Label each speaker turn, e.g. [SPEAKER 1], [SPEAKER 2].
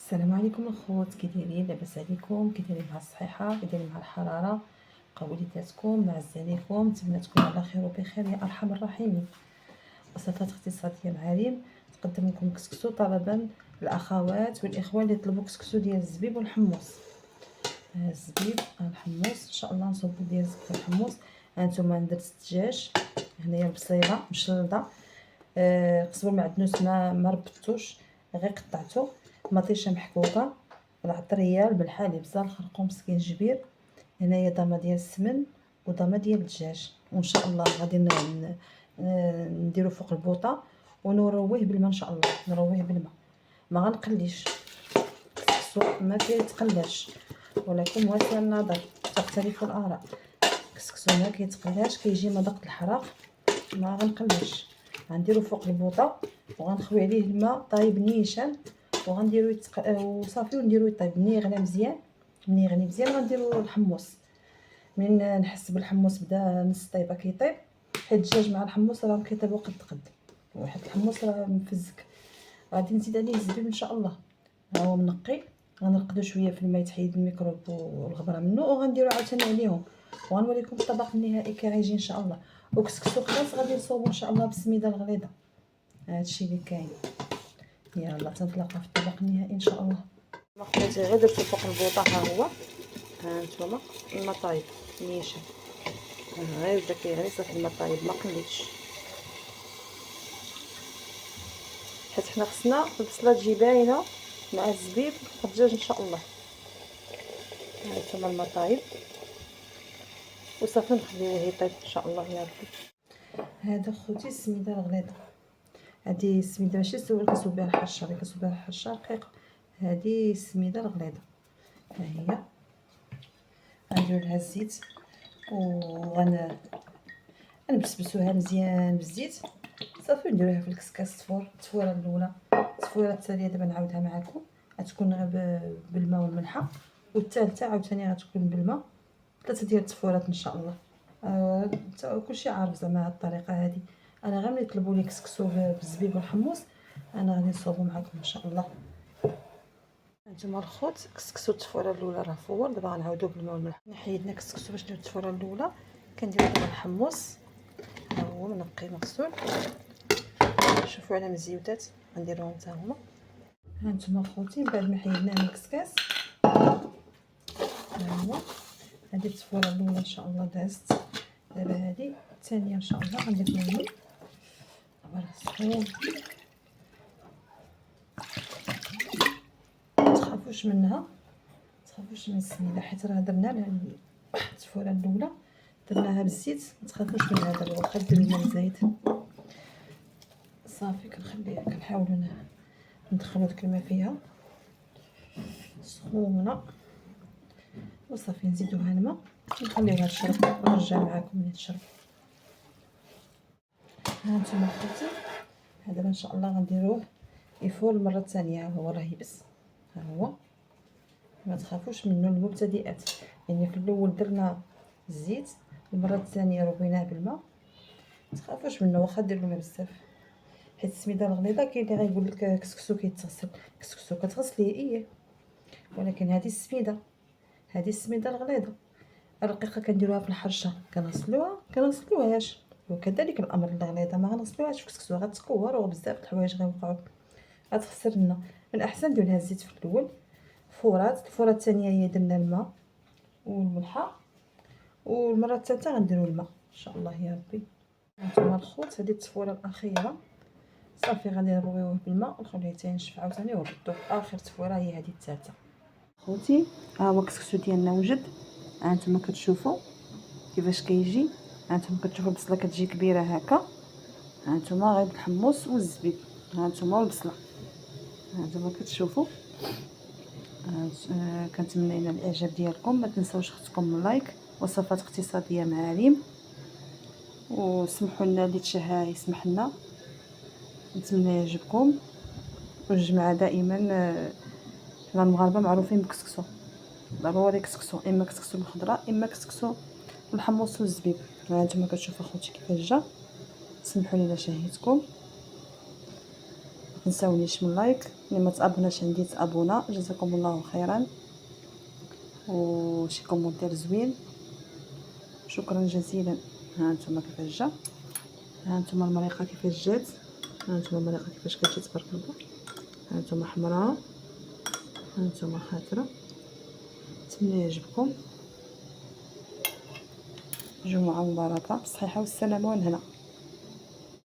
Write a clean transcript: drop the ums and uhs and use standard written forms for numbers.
[SPEAKER 1] السلام عليكم الخوت، كي دايرين؟ لاباس عليكم؟ كي دايرين مع الصحه؟ كي دايرين مع الحراره؟ بقاو وليداتكم معز عليكم، نتمنى تكونوا على خير وبخير يا ارحم الراحمين. وصفات اقتصاديه معالم تقدم لكم كسكسو طلبا الاخوات والاخوان اللي يطلبوا كسكسو ديال الزبيب والحمص. الزبيب الحمص ان شاء الله نصوبوا ديال الزبيب والحمص. هانتوما درت الدجاج، هنايا البصيله مشلضه، قزبر معدنوس ما ربطتوش غير قطعته، مطيشه محكوكه، العطريه، الملحه، الابزار، الخرقوم، السكينجبير، هنايا ضامه ديال السمن وضامه ديال الدجاج. وان شاء الله غادي نديرو فوق البوطه ونرويه بالماء. ان شاء الله نرويه بالماء، ما غنقليش الكسكسو، ما كيتقلاش، ولكن واسع النظر تختلف الاراء. الكسكسو ما كيتقلاش، كيجي مذاق الحراق، ما غنقليش. غنديرو فوق البوطه وغنخوي عليه الماء طايب نيشان، وغنديرو وصافي، ونديرو يطيب. ملي يغلى مزيان، ملي يغلي مزيان غنديرو الحمص. من نحس بالحمص بدا نص طيبه كيطيب، حيت الدجاج مع الحمص راه كيطيبوا قد واحد الحمص راه مفزك. غادي نزيد عليه الزبيب ان شاء الله، ها هو منقي. غنرقدو شويه في الماء تحيد الميكروب والغبره منه، وغنديرو عاوتاني عليهم، وغنوريكم الطبق النهائي كي غيجي ان شاء الله. وكسكسو خلاص غادي نصوبو ان شاء الله بالسميده الغليظه. هادشي اللي كاين. يلا تنتلاقى في الطبق النهائي ان شاء الله. خواتي غير درتو فوق البوطه، ها هو، ها نتوما الماء طايب نيشان، غير بدا كيغلي صافي الماء طايب، ما قليتش، حيت حنا خصنا البصله تجي باينه مع الزبيب والدجاج ان شاء الله. ها نتوما الماء طايب وصافي نخليوه يطيب ان شاء الله يا ربي. هذا خوتي السميده الغليظه، هذه السميده ماشي كنصوب بها الحرشه، اللي كنصوب بها الحرشه رقيقه، هذه السميده الغليظه. ها هي غندير لها الزيت غنبسبسوها مزيان بالزيت صافي، نديروها في الكسكاس. التفوره الاولى، التفوره الثانيه دابا نعاودها معكم، غتكون غير بالماء والملحه، والثالثه عاوتاني غتكون بالماء. 3 ديال التفورات ان شاء الله. كلشي عارف زعما هاد الطريقه هادي. انا غير ملي يطلبوا لي كسكسو بالزبيب والحمص انا غادي نصوبو معكم ان شاء الله. هانتوما الخوت، كسكسو التفوره الاولى راه فور، دابا غنعاودو بالماء والملح. حيدنا كسكسو باش نديرو التفوره الاولى، كنديرو دابا الحمص، ها هو منقي مغسول، شوفوا على مزيودات غنديروهم حتى هما. هانتوما خوتي بعد ما حيدنا الكسكاس، ها هو هذه التفوره الاولى ان شاء الله دازت. دابا هذه الثانيه ان شاء الله غندير لها الماء، دابا راه سخون، متخافوش منها، متخافوش من السميده، حيت راه درنا لها التفوره الاولى درناها بالزيت، متخافوش منها. دابا واخا ديروا الماء زايد صافي كنخليها، كنحاولوا ندخلوا داك الماء فيها سخونه وصافي، نزيدوها الماء ونخليوها تشرب ونرجع معكم ملي تشرب. هانتوما خوتي، دابا ان شاء الله غنديروه يفور المره الثانيه. ها هو راه يبس، ها هو، ما تخافوش منه المبتدئات. يعني في الاول درنا الزيت، المره الثانيه رويناه بالماء، ما تخافوش منه واخا ديروا الماء بزاف، حيت السميده الغليظه كاين اللي غايقول لك كسكسو كيتغسل. كسكسو كتغسليه ايه، ولكن هذه السميده، هذه السميده الغليظه الرقيقه كنديروها في الحرشه، كنغسلوهاش. وكذلك الامر الغليظه ما غنغسلوهاش في كسكسو، غتكور وبزاف د الحوايج غيوقعوا، غتخسر لنا. من الاحسن ندير لها الزيت في الاول، فورات. الفوره الثانيه هي درنا الماء والملحه، والمره الثالثه غنديروا الماء ان شاء الله يا ربي. هانتوما الخوت، هذه التفوره الاخيره صافي غادي نرويوه بالماء ونخليه تينشف عاوتاني ونردوه. اخر تفوره هي هذه الثالثه. خوتي ها هو الكسكسو ديالنا وجد، هانتوما كتشوفوا كيفاش كيجي، هانتوما كتشوفوا البصله كتجي كبيره هكا، هانتوما غير الحمص والزبيب، هانتوما والبصله، هانتوما كتشوفوا. كنتمنى لنا الاعجاب ديالكم، ما تنساوش اختكم لايك. وصفات اقتصاديه معالم، وسمحوا لنا اللي تشهى يسمح لنا. نتمنى يعجبكم. والجماعه دائما حنا المغاربه معروفين بكسكسو، ضروري كسكسو، اما كسكسو بالخضره اما كسكسو بالحمص والزبيب. هانتوما كتشوفوا اخوتي كيفاش جا. سمحوا لي الا شهيتكم، تنساونيش من لايك، اللي ما تابوناش عندي تابونا. جزاكم الله خيرا، وشي كومونتير زوين. شكرا جزيلا. ها انتم كيفاش جا، ها انتم المريقه كيفاش جات، ها انتم المريقه كيفاش كتجي تبارك الله. ها انتم حمراء، ها انتم خضرا. نتمنى يعجبكم. جمعه مباركه بالصحيحه والسلامه والهنا.